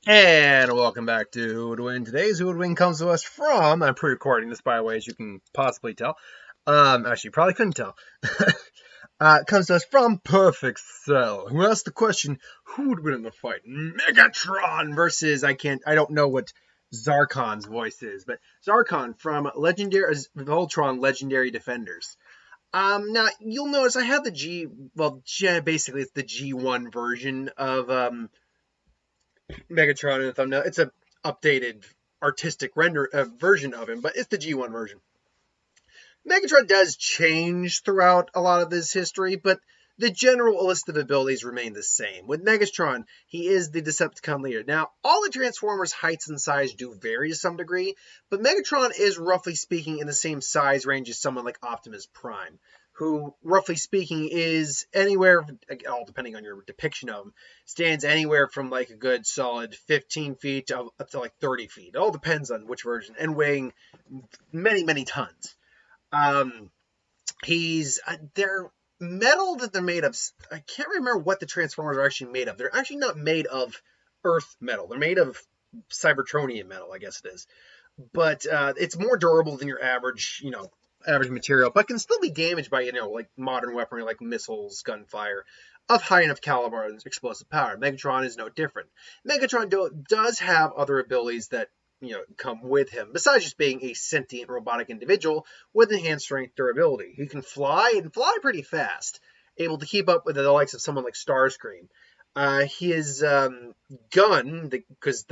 And welcome back to Hoodwin. Today's Hoodwin comes to us from, I'm pre-recording this by the way, as you can possibly tell. Actually, you probably couldn't tell. It comes to us from Perfect Cell, who asked the question, who would win in the fight? Megatron versus, I don't know what Zarkon's voice is, but Zarkon from Voltron Legendary Defenders. Now, you'll notice I have the basically it's the G1 version of, Megatron in the thumbnail. It's a updated artistic version of him, but it's the G1 version. Megatron does change throughout a lot of his history, but the general list of abilities remain the same. With Megatron, he is the Decepticon leader. Now, all the Transformers' heights and size do vary to some degree, but Megatron is, roughly speaking, in the same size range as someone like Optimus Prime, who, roughly speaking, is anywhere, all depending on your depiction of him, stands anywhere from like a good solid 15 feet up to like 30 feet. It all depends on which version, and weighing many, many tons. They're metal that they're made of. I can't remember what the Transformers are actually made of. They're actually not made of Earth metal. They're made of Cybertronian metal, I guess it is. But it's more durable than your average material, but can still be damaged by, like modern weaponry like missiles, gunfire, of high enough caliber and explosive power. Megatron is no different. Megatron does have other abilities that, come with him, besides just being a sentient robotic individual with enhanced strength durability. He can fly, and fly pretty fast, able to keep up with the likes of someone like Starscream. His gun, because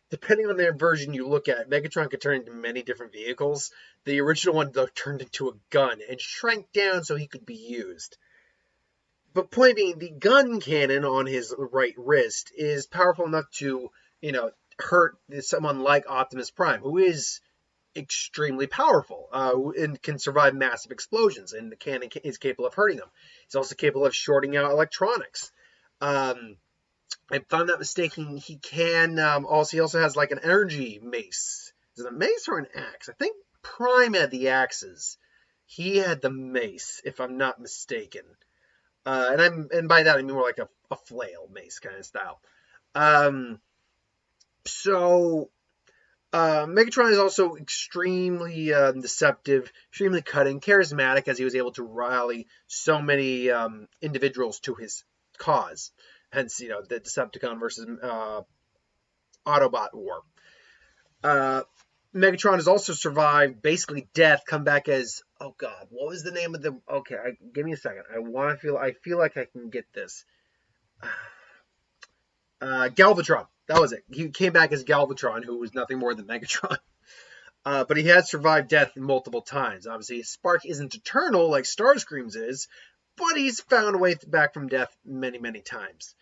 depending on the version you look at, Megatron could turn into many different vehicles. The original one, though, turned into a gun and shrank down so he could be used. But point being, the gun cannon on his right wrist is powerful enough to, hurt someone like Optimus Prime, who is extremely powerful and can survive massive explosions, and the cannon is capable of hurting them. He's also capable of shorting out electronics. If I'm not mistaken, he can he also has like an energy mace. Is it a mace or an axe? I think Prime had the axes. He had the mace, if I'm not mistaken. And by that I mean more like a flail mace kind of style. Megatron is also extremely deceptive, extremely cunning, charismatic, as he was able to rally so many individuals to his cause. Hence, the Decepticon versus Autobot war. Megatron has also survived basically death, come back as, oh god, what was the name of the, okay, give me a second. I feel like I can get this. Galvatron. That was it. He came back as Galvatron, who was nothing more than Megatron. But he had survived death multiple times. Obviously, his spark isn't eternal like Starscream's is, but he's found a way back from death many, many times.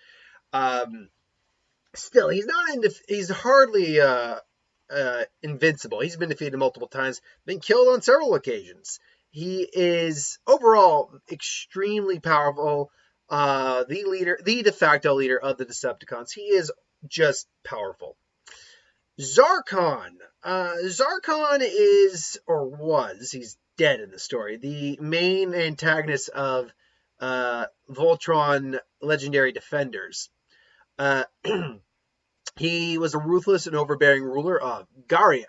Still, he's hardly invincible. He's been defeated multiple times, been killed on several occasions. He is overall extremely powerful. The de facto leader of the Decepticons. He is just powerful. Zarkon. Zarkon is, or was, he's dead in the story, the main antagonist of Voltron Legendary Defenders. He was a ruthless and overbearing ruler of Gera,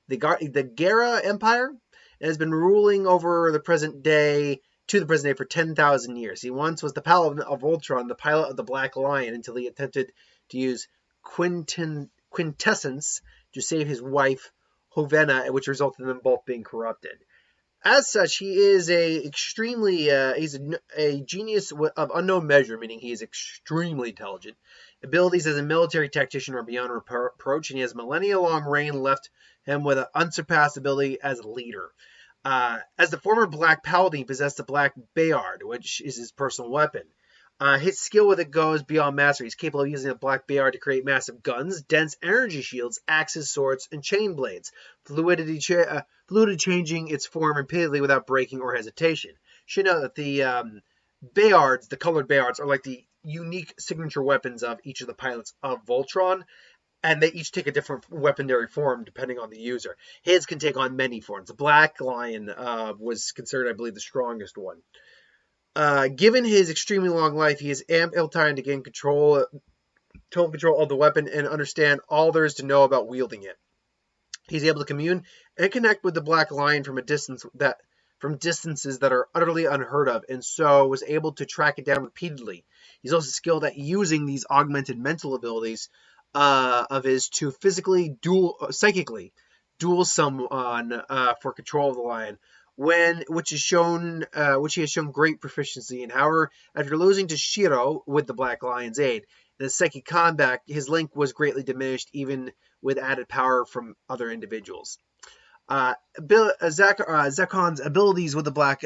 the Gera Empire, and has been ruling over the present day for 10,000 years. He once was the paladin of Voltron, the pilot of the Black Lion, until he attempted to use quintessence to save his wife, Hovena, which resulted in them both being corrupted. As such, he is he's a genius of unknown measure, meaning he is extremely intelligent. Abilities as a military tactician are beyond reproach, and he has millennia-long reign left him with an unsurpassed ability as a leader. As the former Black Paladin, he possessed the Black Bayard, which is his personal weapon. His skill with it goes beyond mastery. He's capable of using the Black Bayard to create massive guns, dense energy shields, axes, swords, and chain blades, fluidity changing its form repeatedly without breaking or hesitation. Should note that the Bayards, the colored Bayards, are like the unique signature weapons of each of the pilots of Voltron, and they each take a different weaponry form depending on the user. His can take on many forms. The Black Lion was considered, I believe, the strongest one. Given his extremely long life, he has ample time to gain control total control of the weapon and understand all there is to know about wielding it. He's able to commune and connect with the Black Lion from distances that are utterly unheard of, and so was able to track it down repeatedly. He's also skilled at using these augmented mental abilities of his to psychically duel someone for control of the lion, which he has shown great proficiency in. However, after losing to Shiro with the Black Lion's aid in the psychic combat, his link was greatly diminished, even with added power from other individuals. Zarkon's abilities with the Black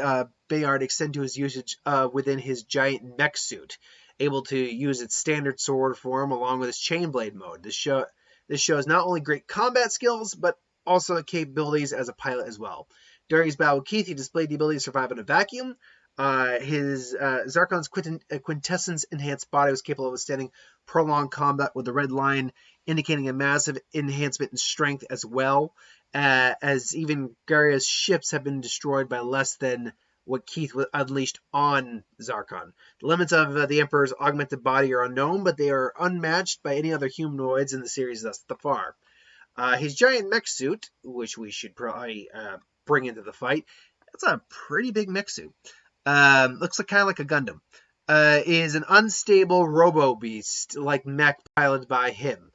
Bayard extend to his usage within his giant mech suit, able to use its standard sword form along with his chain blade mode. This shows not only great combat skills, but also capabilities as a pilot as well. During his battle with Keith, he displayed the ability to survive in a vacuum. His Zarkon's quintessence enhanced body was capable of withstanding prolonged combat with the Red Lion, indicating a massive enhancement in strength as well, as even Garria's ships have been destroyed by less than what Keith unleashed on Zarkon. The limits of the Emperor's augmented body are unknown, but they are unmatched by any other humanoids in the series thus far. His giant mech suit, which we should probably bring into the fight, that's a pretty big mech suit. Looks kind of like a Gundam. Is an unstable robo-beast like mech piloted by him.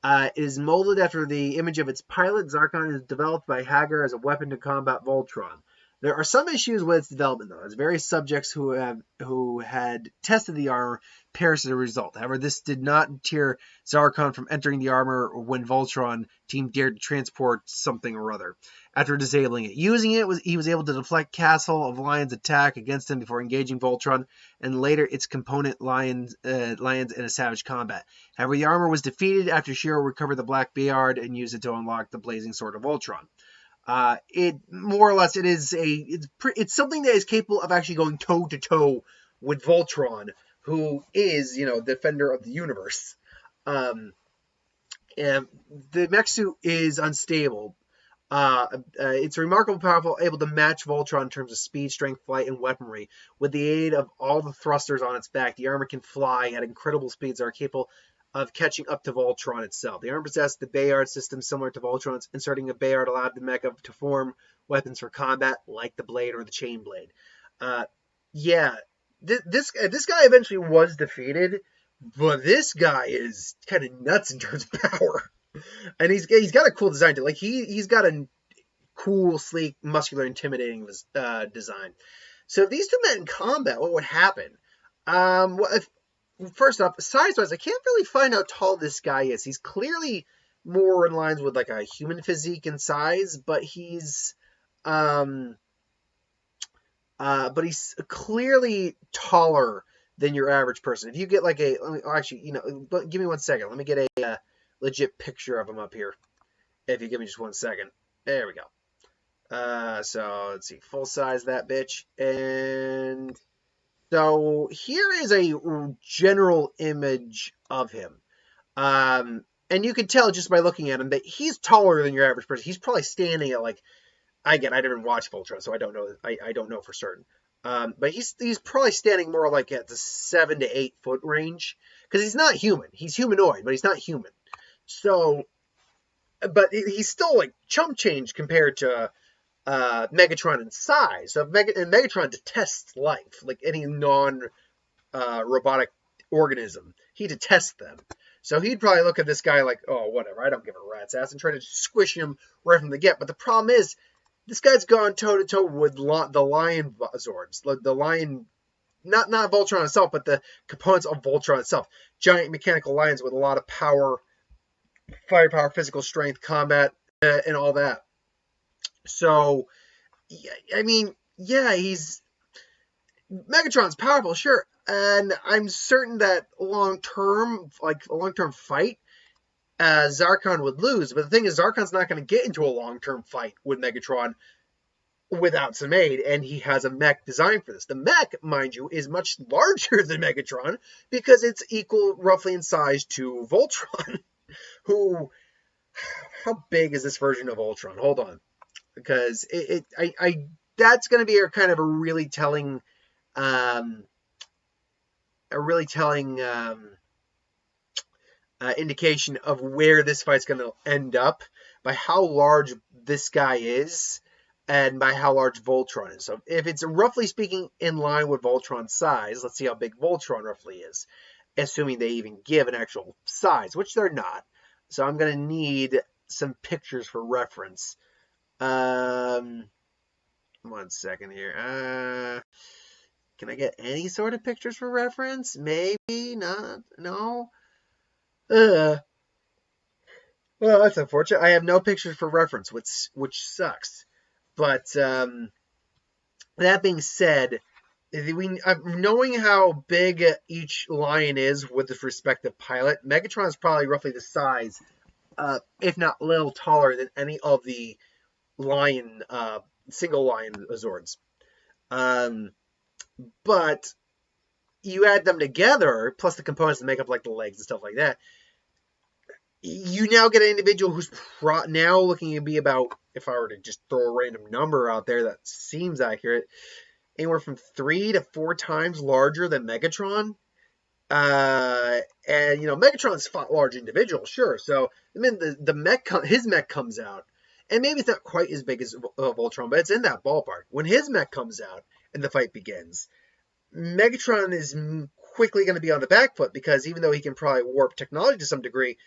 It is molded after the image of its pilot. Zarkon is developed by Hagar as a weapon to combat Voltron. There are some issues with its development, though, as various subjects who had tested the armor perished as a result. However, this did not deter Zarkon from entering the armor when Voltron team dared to transport something or other. After disabling it, he was able to deflect Castle of Lions' attack against him before engaging Voltron, and later its component lions in a savage combat. However, the armor was defeated after Shiro recovered the Black Bayard and used it to unlock the Blazing Sword of Voltron. It more or less it's something that is capable of actually going toe to toe with Voltron, who is defender of the universe. And the mech suit is unstable. It's remarkably powerful, able to match Voltron in terms of speed, strength, flight, and weaponry. With the aid of all the thrusters on its back, the armor can fly at incredible speeds that are capable of catching up to Voltron itself. The armor possessed the Bayard system similar to Voltron's. Inserting a Bayard allowed the mecha to form weapons for combat, like the blade or the chain blade. This guy eventually was defeated, but this guy is kind of nuts in terms of power. And he's got a cool design too. Like he's got a cool, sleek, muscular, intimidating design. So if these two met in combat, what would happen? First off, size-wise, I can't really find how tall this guy is. He's clearly more in lines with like a human physique and size, but he's clearly taller than your average person. If you get like give me 1 second. Let me get a legit picture of him up here. If you give me just 1 second. There we go. So let's see, full size that bitch, and so here is a general image of him. And you can tell just by looking at him that he's taller than your average person. He's probably standing at like, I didn't watch Voltron, so I don't know. I don't know for certain. But he's probably standing more like at the 7 to 8 foot range, because he's not human. He's humanoid, but he's not human. So, but he's still like chump change compared to Megatron in size. So Megatron detests life, like any non-robotic organism. He detests them. So he'd probably look at this guy like, oh, whatever, I don't give a rat's ass, and try to squish him right from the get. But the problem is, this guy's gone toe-to-toe with the Lion Zords. The Lion, not Voltron itself, but the components of Voltron itself. Giant mechanical lions with a lot of power, firepower, physical strength, combat, and all that. So, I mean, yeah, Megatron's powerful, sure, and I'm certain that a long-term fight, Zarkon would lose. But the thing is, Zarkon's not going to get into a long-term fight with Megatron without some aid, and he has a mech designed for this. The mech, mind you, is much larger than Megatron because it's equal, roughly in size, to Voltron. How big is this version of Voltron? Hold on. Because that's going to be a kind of a really telling indication of where this fight's going to end up by how large this guy is and by how large Voltron is. So if it's roughly speaking in line with Voltron's size, let's see how big Voltron roughly is, assuming they even give an actual size, which they're not. So I'm going to need some pictures for reference. 1 second here. Can I get any sort of pictures for reference? Maybe not. No. Well, that's unfortunate. I have no pictures for reference, which sucks. But that being said, knowing how big each lion is with its respective pilot, Megatron is probably roughly the size, if not a little taller than any of the single lion Zords. But you add them together, plus the components that make up like the legs and stuff like that, you now get an individual who's now looking to be about, if I were to just throw a random number out there that seems accurate, anywhere from 3 to 4 times larger than Megatron. And, Megatron's fought large individuals, sure. So, I mean, his mech comes out, and maybe it's not quite as big as Voltron, but it's in that ballpark. When his mech comes out and the fight begins, Megatron is quickly going to be on the back foot, because even though he can probably warp technology to some degree,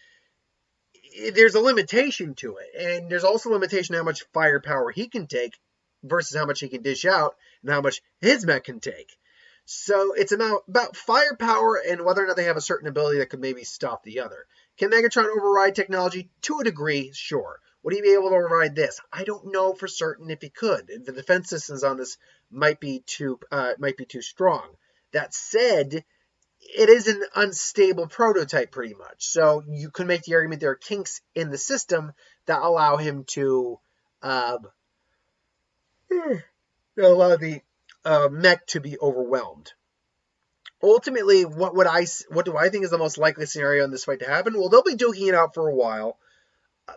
there's a limitation to it. And there's also a limitation to how much firepower he can take versus how much he can dish out and how much his mech can take. So it's about firepower and whether or not they have a certain ability that could maybe stop the other. Can Megatron override technology? To a degree, sure. Would he be able to override this? I don't know for certain if he could. The defense systems on this might be too strong. That said, it is an unstable prototype pretty much. So you could make the argument there are kinks in the system that allow him to allow the mech to be overwhelmed. Ultimately, what do I think is the most likely scenario in this fight to happen? Well, they'll be duking it out for a while,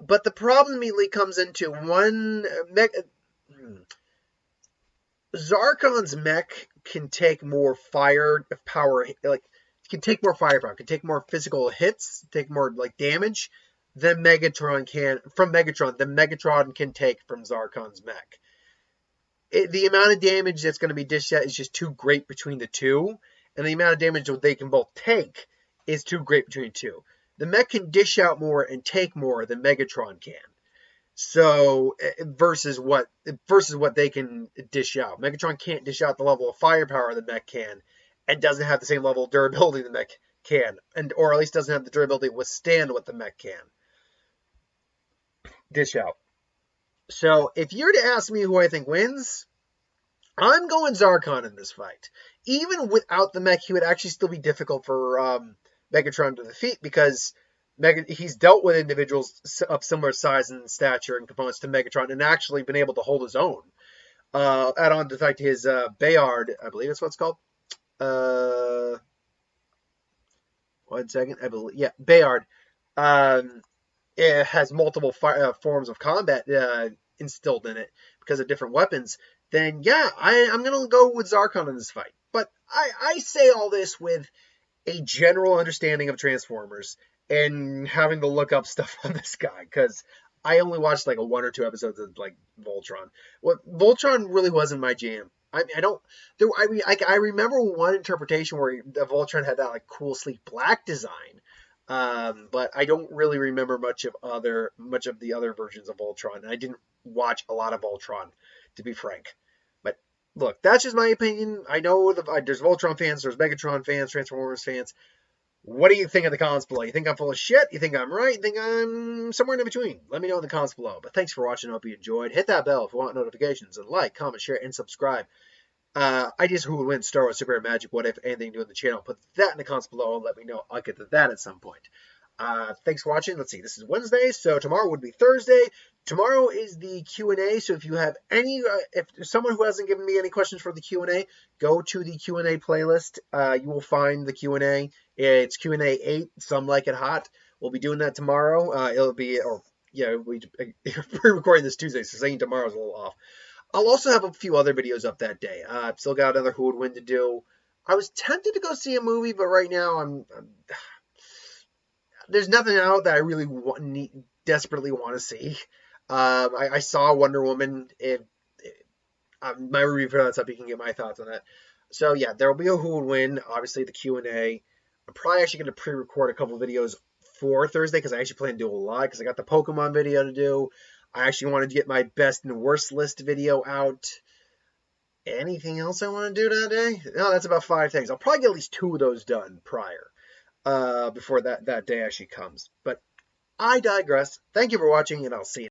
but the problem immediately comes into Zarkon's mech can take more firepower, can take more firepower, can take more physical hits, take more damage than Megatron can from Megatron. Than Megatron can take from Zarkon's mech. The amount of damage that's going to be dished out is just too great between the two, and the amount of damage that they can both take is too great between the two. The mech can dish out more and take more than Megatron can. So versus what they can dish out. Megatron can't dish out the level of firepower the mech can, and doesn't have the same level of durability the mech can, or at least doesn't have the durability to withstand what the mech can dish out. So if you're to ask me who I think wins, I'm going Zarkon in this fight. Even without the mech, he would actually still be difficult for Megatron to defeat, because he's dealt with individuals of similar size and stature and components to Megatron and actually been able to hold his own. Add on to the fact his Bayard, I believe that's what it's called. 1 second. I believe, yeah, Bayard. It has multiple forms of combat instilled in it because of different weapons. Then yeah, I'm gonna go with Zarkon in this fight. But I say all this with a general understanding of Transformers and having to look up stuff on this guy, because I only watched like 1 or 2 episodes of Voltron. Voltron really wasn't my jam. I remember one interpretation where the Voltron had that cool sleek black design, but I don't really remember much of the other versions of Voltron. I didn't watch a lot of Voltron, to be frank. But look, that's just my opinion. I know there's Voltron fans, there's Megatron fans, Transformers fans. What do you think of the comments below? You think I'm full of shit? You think I'm right? You think I'm somewhere in between? Let me know in the comments below. But thanks for watching. I hope you enjoyed. Hit that bell if you want notifications. And like, comment, share, and subscribe. Ideas who would win Star Wars, Super, Magic, what if, anything to do in the channel. Put that in the comments below and let me know. I'll get to that at some point. Thanks for watching. Let's see. This is Wednesday, so tomorrow would be Thursday. Tomorrow is the Q&A, so if you have any, if someone who hasn't given me any questions for the Q&A, go to the Q&A playlist. You will find the Q&A. It's Q&A 8, Some Like It Hot. We'll be doing that tomorrow. It'll be, we're recording this Tuesday, so saying tomorrow's a little off. I'll also have a few other videos up that day. I've still got another Who Would Win to do. I was tempted to go see a movie, but right now I'm there's nothing out that I really desperately want to see. I saw Wonder Woman. My review for that's up. You can get my thoughts on that. So yeah, there will be a who would win. Obviously the Q&A. I'm probably actually going to pre-record a couple videos for Thursday because I actually plan to do a lot because I got the Pokemon video to do. I actually wanted to get my best and worst list video out. Anything else I want to do today? No, that's about 5 things. I'll probably get at least 2 of those done prior, before that day actually comes. But I digress. Thank you for watching, and I'll see you.